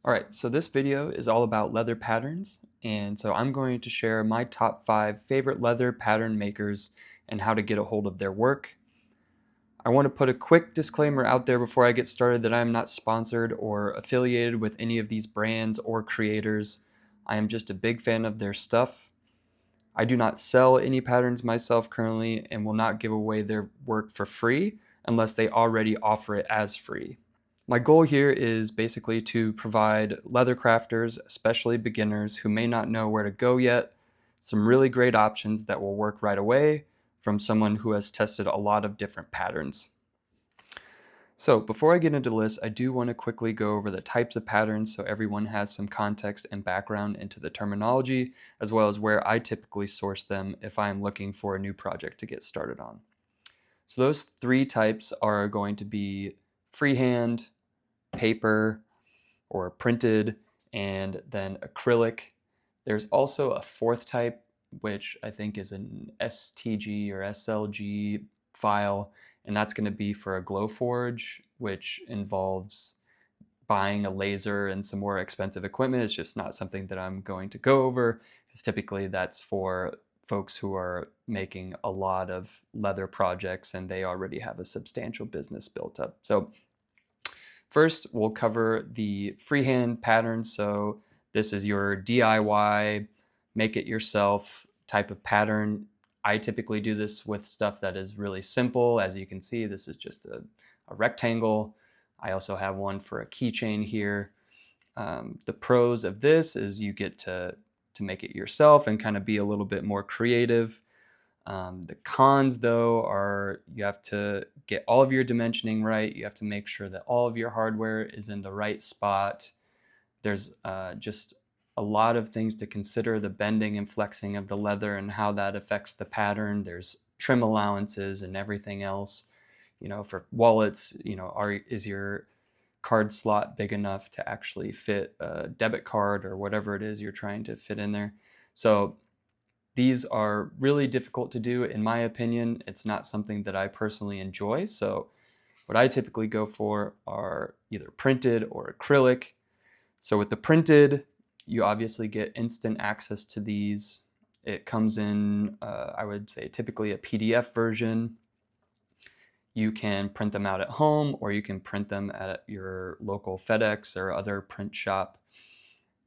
Alright, so this video is all about leather patterns, and so I'm going to share my top 5 favorite leather pattern makers and how to get a hold of their work. I want to put a quick disclaimer out there before I get started that I am not sponsored or affiliated with any of these brands or creators. I am just a big fan of their stuff. I do not sell any patterns myself currently and will not give away their work for free unless they already offer it as free. My goal here is basically to provide leather crafters, especially beginners who may not know where to go yet, some really great options that will work right away from someone who has tested a lot of different patterns. So before I get into the list, I do want to quickly go over the types of patterns so everyone has some context and background into the terminology, as well as where I typically source them if I am looking for a new project to get started on. So those 3 types are going to be freehand, paper or printed, and then acrylic. There's also a 4th type, which I think is an STG or SLG file, and that's going to be for a glow forge, which involves buying a laser and some more expensive equipment. It's just not something that I'm going to go over, because typically that's for folks who are making a lot of leather projects and they already have a substantial business built up. So first, we'll cover the freehand patterns. So this is your DIY, make it yourself type of pattern. I typically do this with stuff that is really simple. As you can see, this is just a rectangle. I also have one for a keychain here. The pros of this is you get to make it yourself and kind of be a little bit more creative. The cons, though, are you have to get all of your dimensioning right. You have to make sure that all of your hardware is in the right spot. There's just a lot of things to consider, the bending and flexing of the leather and how that affects the pattern. There's trim allowances and everything else. You know, for wallets, you know, is your card slot big enough to actually fit a debit card or whatever it is you're trying to fit in there? So these are really difficult to do, in my opinion. It's not something that I personally enjoy. So what I typically go for are either printed or acrylic. So with the printed, you obviously get instant access to these. It comes in, I would say, typically a PDF version. You can print them out at home, or you can print them at your local FedEx or other print shop.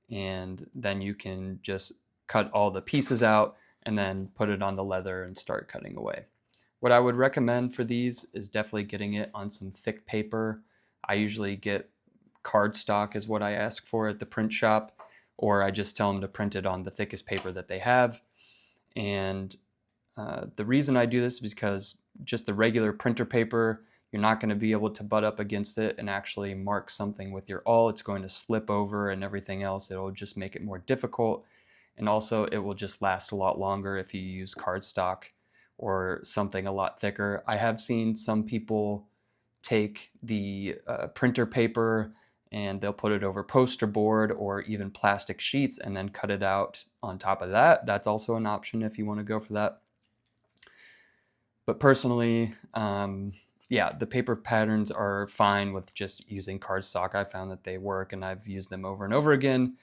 And then you can just cut all the pieces out and then put it on the leather and start cutting away. What I would recommend for these is definitely getting it on some thick paper. I usually get cardstock is what I ask for at the print shop, or I just tell them to print it on the thickest paper that they have. And the reason I do this is because just the regular printer paper, you're not going to be able to butt up against it and actually mark something with your awl. It's going to slip over and everything else. It'll just make it more difficult. And also it will just last a lot longer if you use cardstock or something a lot thicker. I have seen some people take the printer paper and they'll put it over poster board or even plastic sheets and then cut it out on top of that. That's also an option if you want to go for that. But personally, yeah, the paper patterns are fine with just using cardstock. I found that they work and I've used them over and over again,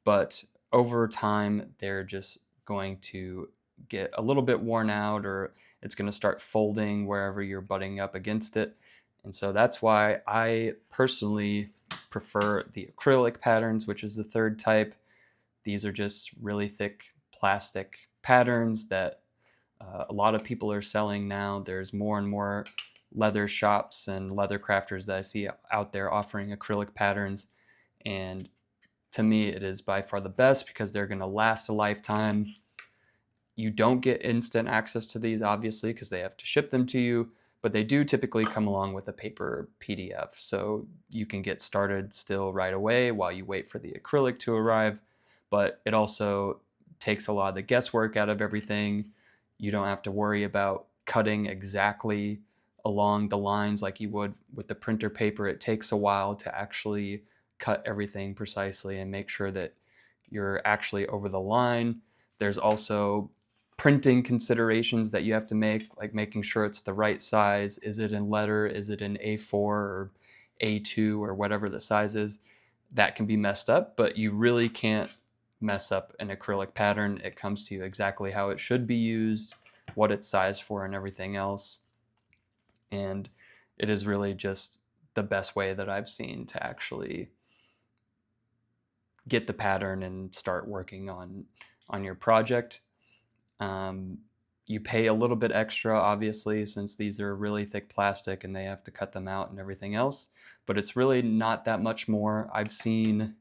but over time, they're just going to get a little bit worn out, or it's going to start folding wherever you're butting up against it. And so that's why I personally prefer the acrylic patterns, which is the 3rd type. These are just really thick plastic patterns that a lot of people are selling now. There's more and more leather shops and leather crafters that I see out there offering acrylic patterns. And to me, it is by far the best because they're going to last a lifetime. You don't get instant access to these, obviously, because they have to ship them to you, but they do typically come along with a paper PDF. So you can get started still right away while you wait for the acrylic to arrive. But it also takes a lot of the guesswork out of everything. You don't have to worry about cutting exactly along the lines like you would with the printer paper. It takes a while to actually cut everything precisely and make sure that you're actually over the line. There's also printing considerations that you have to make, like making sure it's the right size. Is it in letter? Is it in A4 or A2 or whatever the size is? that can be messed up, but you really can't mess up an acrylic pattern. It comes to you exactly how it should be used, what it's sized for, and everything else. And it is really just the best way that I've seen to actually get the pattern and start working on your project. You pay a little bit extra, obviously, since these are really thick plastic and they have to cut them out and everything else, but it's really not that much more. I've seen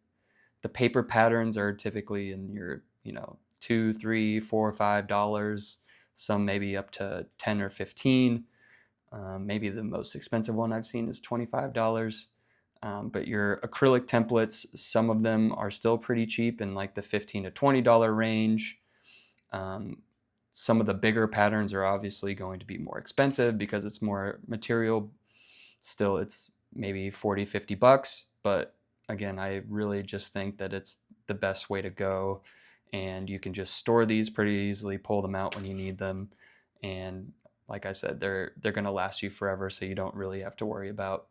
the paper patterns are typically in your, $2, $3, $4, $5, some maybe up to 10 or 15. Maybe the most expensive one I've seen is $25. But your acrylic templates, some of them are still pretty cheap in like the $15 to $20 range. Some of the bigger patterns are obviously going to be more expensive because it's more material. Still, it's maybe 40, 50 bucks. But again, I really just think that it's the best way to go. And you can just store these pretty easily, pull them out when you need them. And like I said, they're going to last you forever, so you don't really have to worry about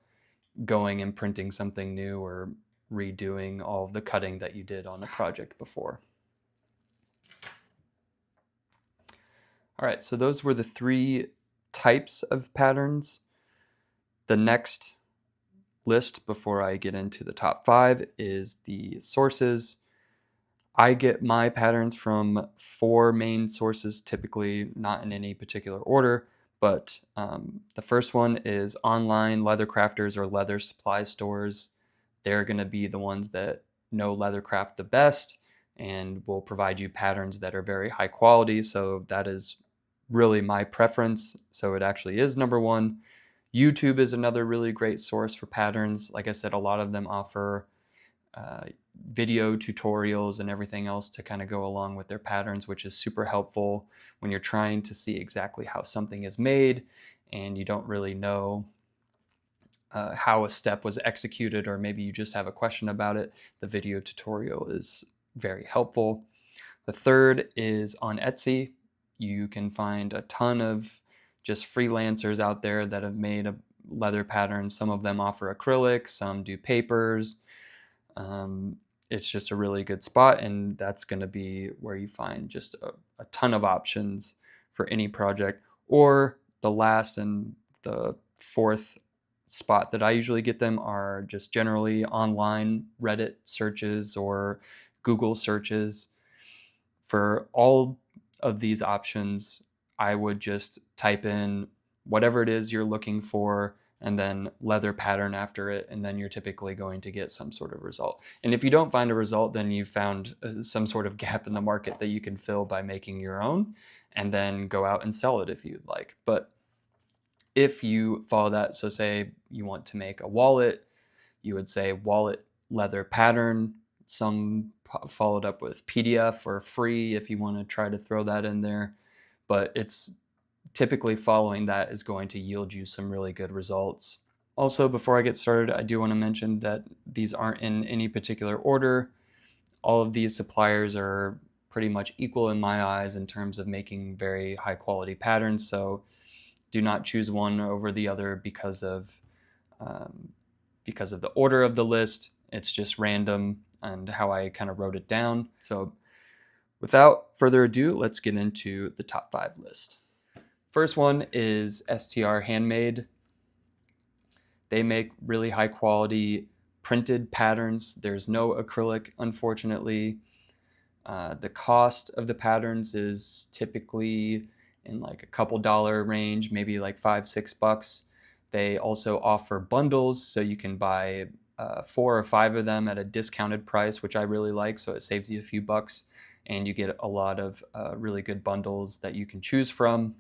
going and printing something new or redoing all of the cutting that you did on a project before. All right, so those were the 3 types of patterns. The next list before I get into the top 5 is the sources. I get my patterns from 4 main sources, typically not in any particular order, but the first one is online leather crafters or leather supply stores. They're going to be the ones that know leathercraft the best and will provide you patterns that are very high quality. So that is really my preference. So it actually is number 1. YouTube is another really great source for patterns. Like I said, a lot of them offer video tutorials and everything else to kind of go along with their patterns, which is super helpful when you're trying to see exactly how something is made and you don't really know how a step was executed, or maybe you just have a question about it. The video tutorial is very helpful. The third is on Etsy. You can find a ton of just freelancers out there that have made a leather patterns. Some of them offer acrylic, some do papers. It's just a really good spot, and that's going to be where you find just a ton of options for any project. Or the last and the 4th spot that I usually get them are just generally online Reddit searches or Google searches. For all of these options, I would just type in whatever it is you're looking for and then leather pattern after it, and then you're typically going to get some sort of result. And if you don't find a result, then you've found some sort of gap in the market that you can fill by making your own and then go out and sell it if you'd like. But if you follow that, so say you want to make a wallet, you would say wallet leather pattern. Some followed up with PDF or free if you want to try to throw that in there. But it's typically following that is going to yield you some really good results. Also, before I get started, I do want to mention that these aren't in any particular order. All of these suppliers are pretty much equal in my eyes in terms of making very high quality patterns. So do not choose one over the other because of the order of the list. It's just random and how I kind of wrote it down. So without further ado, let's get into the top 5 list. First one is STR Handmade. They make really high quality printed patterns. There's no acrylic, unfortunately. The cost of the patterns is typically in like a couple dollar range, maybe like $5, $6. They also offer bundles, so you can buy 4 or 5 of them at a discounted price, which I really like, so it saves you a few bucks, and you get a lot of really good bundles that you can choose from.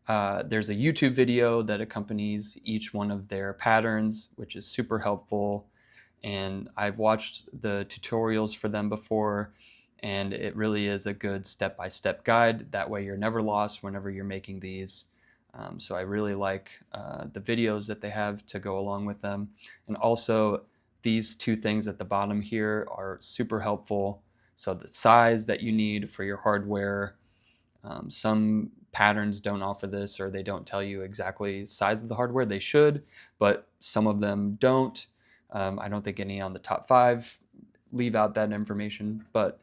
There's a YouTube video that accompanies each one of their patterns, which is super helpful. And I've watched the tutorials for them before, and it really is a good step-by-step guide. That way you're never lost whenever you're making these. So I really like the videos that they have to go along with them. And also these 2 things at the bottom here are super helpful. So the size that you need for your hardware. Some patterns don't offer this, or they don't tell you exactly size of the hardware. They should, but some of them don't. I don't think any on the top 5 leave out that information, but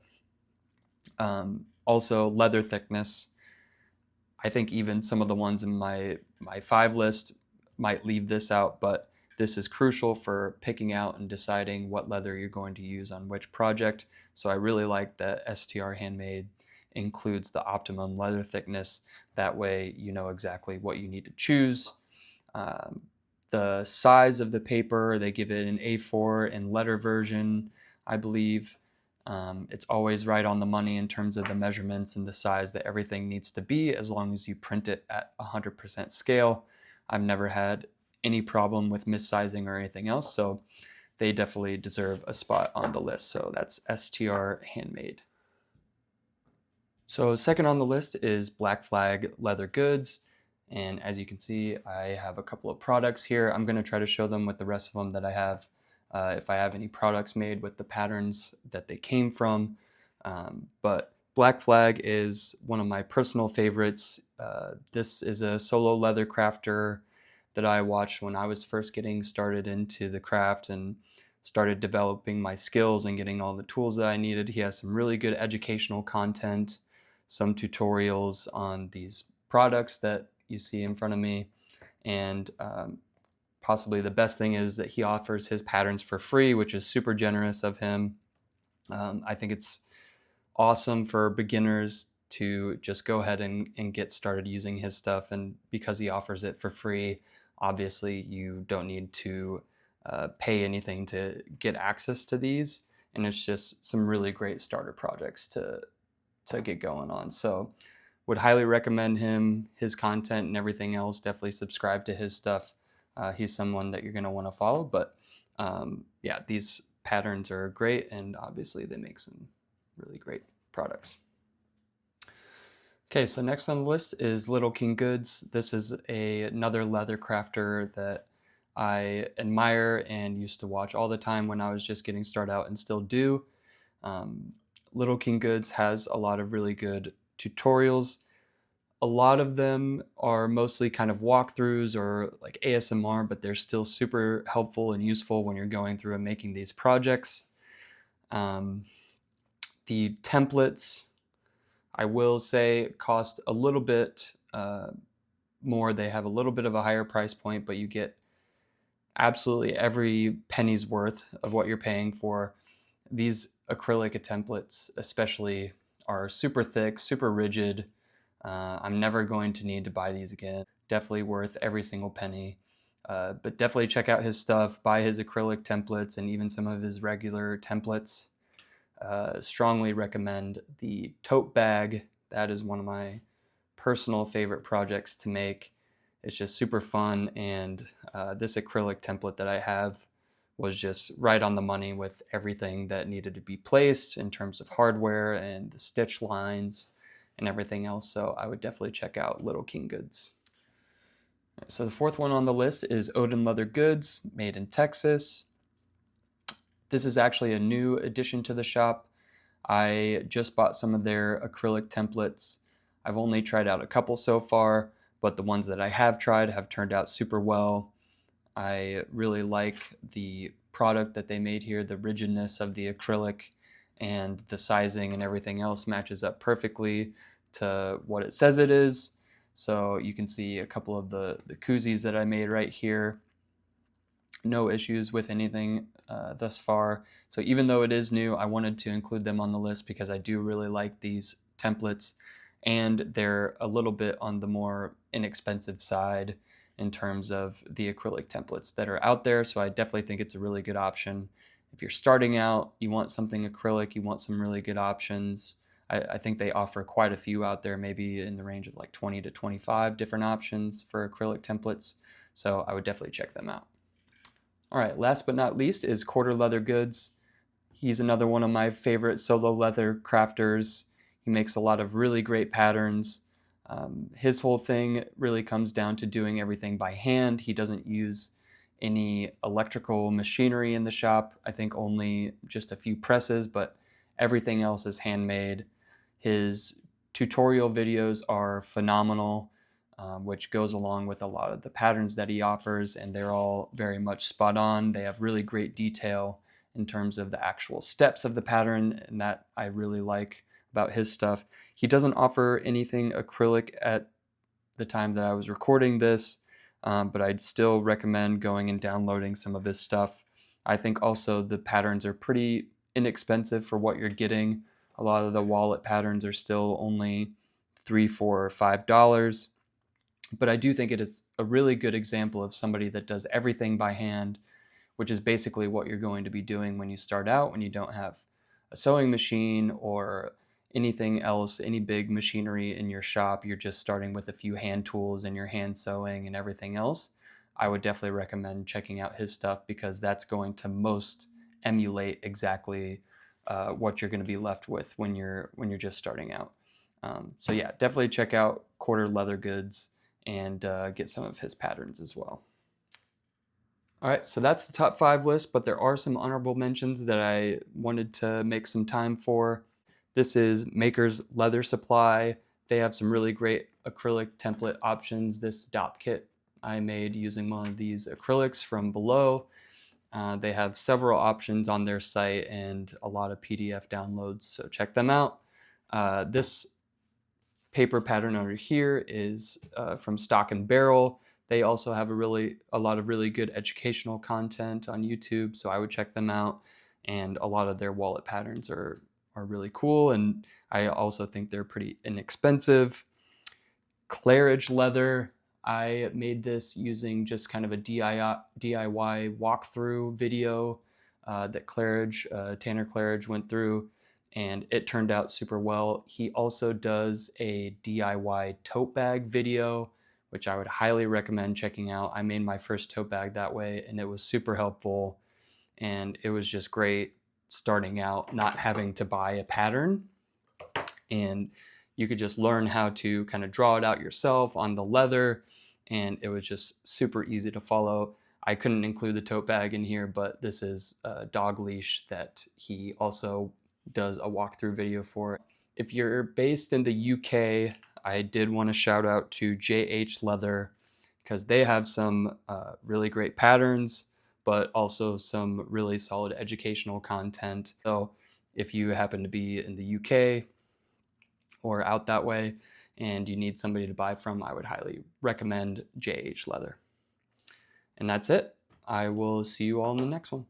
also leather thickness. I think even some of the ones in my 5 list might leave this out, but this is crucial for picking out and deciding what leather you're going to use on which project. So I really like that STR Handmade includes the optimum leather thickness. That way you know exactly what you need to choose. The size of the paper, they give it an A4 and letter version, I believe. It's always right on the money in terms of the measurements and the size that everything needs to be, as long as you print it at 100% scale. I've never had any problem with missizing or anything else, so they definitely deserve a spot on the list. So that's STR Handmade. So second on the list is Black Flag Leather Goods. And as you can see, I have a couple of products here. I'm going to try to show them with the rest of them that I have. If I have any products made with the patterns that they came from. But Black Flag is one of my personal favorites. This is a solo leather crafter that I watched when I was first getting started into the craft and started developing my skills and getting all the tools that I needed. He has some really good educational content, some tutorials on these products that you see in front of me, and possibly the best thing is that he offers his patterns for free, which is super generous of him. I think it's awesome for beginners to just go ahead and get started using his stuff, and because he offers it for free, obviously you don't need to pay anything to get access to these, and it's just some really great starter projects to get going on. So would highly recommend him, his content and everything else. Definitely subscribe to his stuff. He's someone that you're going to want to follow, but yeah, these patterns are great, and obviously they make some really great products. Okay, so next on the list is Little King Goods. This is another leather crafter that I admire and used to watch all the time when I was just getting started out, and still do. Little King Goods has a lot of really good tutorials. A lot of them are mostly kind of walkthroughs or like ASMR, but they're still super helpful and useful when you're going through and making these projects. The templates, I will say, cost a little bit more. They have a little bit of a higher price point, but you get absolutely every penny's worth of what you're paying for. These acrylic templates especially are super thick, super rigid. I'm never going to need to buy these again. Definitely worth every single penny. But definitely check out his stuff, buy his acrylic templates and even some of his regular templates. Strongly recommend the tote bag. That is one of my personal favorite projects to make. It's just super fun, and this acrylic template that I have was just right on the money with everything that needed to be placed in terms of hardware and the stitch lines and everything else. So I would definitely check out Little King Goods. So the fourth one on the list is Odin Leather Goods, made in Texas. This is actually a new addition to the shop. I just bought some of their acrylic templates. I've only tried out a couple so far, but the ones that I have tried have turned out super well. I really like the product that they made here. The rigidness of the acrylic and the sizing and everything else matches up perfectly to what it says it is. So you can see a couple of the koozies that I made right here. No issues with anything thus far. So even though it is new, I wanted to include them on the list because I do really like these templates, and they're a little bit on the more inexpensive side in terms of the acrylic templates that are out there. So I definitely think it's a really good option. If you're starting out, you want something acrylic, you want some really good options. I think they offer quite a few out there, maybe in the range of like 20 to 25 different options for acrylic templates. So I would definitely check them out. All right, last but not least is Corter Leather Goods. He's another one of my favorite solo leather crafters. He makes a lot of really great patterns. His whole thing really comes down to doing everything by hand. He doesn't use any electrical machinery in the shop. I think only just a few presses, but everything else is handmade. His tutorial videos are phenomenal. which goes along with a lot of the patterns that he offers, and they're all very much spot on. They have really great detail in terms of the actual steps of the pattern, and that I really like about his stuff. He doesn't offer anything acrylic at the time that I was recording this, but I'd still recommend going and downloading some of his stuff. I think also the patterns are pretty inexpensive for what you're getting. A lot of the wallet patterns are still only $3, $4, or $5. But I do think it is a really good example of somebody that does everything by hand, which is basically what you're going to be doing when you start out, when you don't have a sewing machine or anything else, any big machinery in your shop. You're just starting with a few hand tools and your hand sewing and everything else. I would definitely recommend checking out his stuff, because that's going to most emulate exactly what you're going to be left with when you're just starting out. So yeah, definitely check out Corter Leather Goods and get some of his patterns as well. All right, so that's the top 5 list, but there are some honorable mentions that I wanted to make some time for. This is Maker's Leather Supply. They have some really great acrylic template options. This dop kit I made using one of these acrylics from below. They have several options on their site and a lot of PDF downloads, so check them out. This paper pattern over here is from Stock and Barrel. They also have a lot of really good educational content on YouTube, so I would check them out. And a lot of their wallet patterns are really cool, and I also think they're pretty inexpensive. Claridge Leather, I made this using just kind of a DIY walkthrough video that Tanner Claridge went through, and it turned out super well. He also does a DIY tote bag video, which I would highly recommend checking out. I made my first tote bag that way, and it was super helpful, and it was just great starting out, not having to buy a pattern, and you could just learn how to kind of draw it out yourself on the leather, and it was just super easy to follow. I couldn't include the tote bag in here, but this is a dog leash that he also does a walkthrough video for. If you're based in the UK, I did want to shout out to JH Leather, because they have some really great patterns, but also some really solid educational content. So if you happen to be in the UK or out that way and you need somebody to buy from, I would highly recommend JH Leather. And that's it. I will see you all in the next one.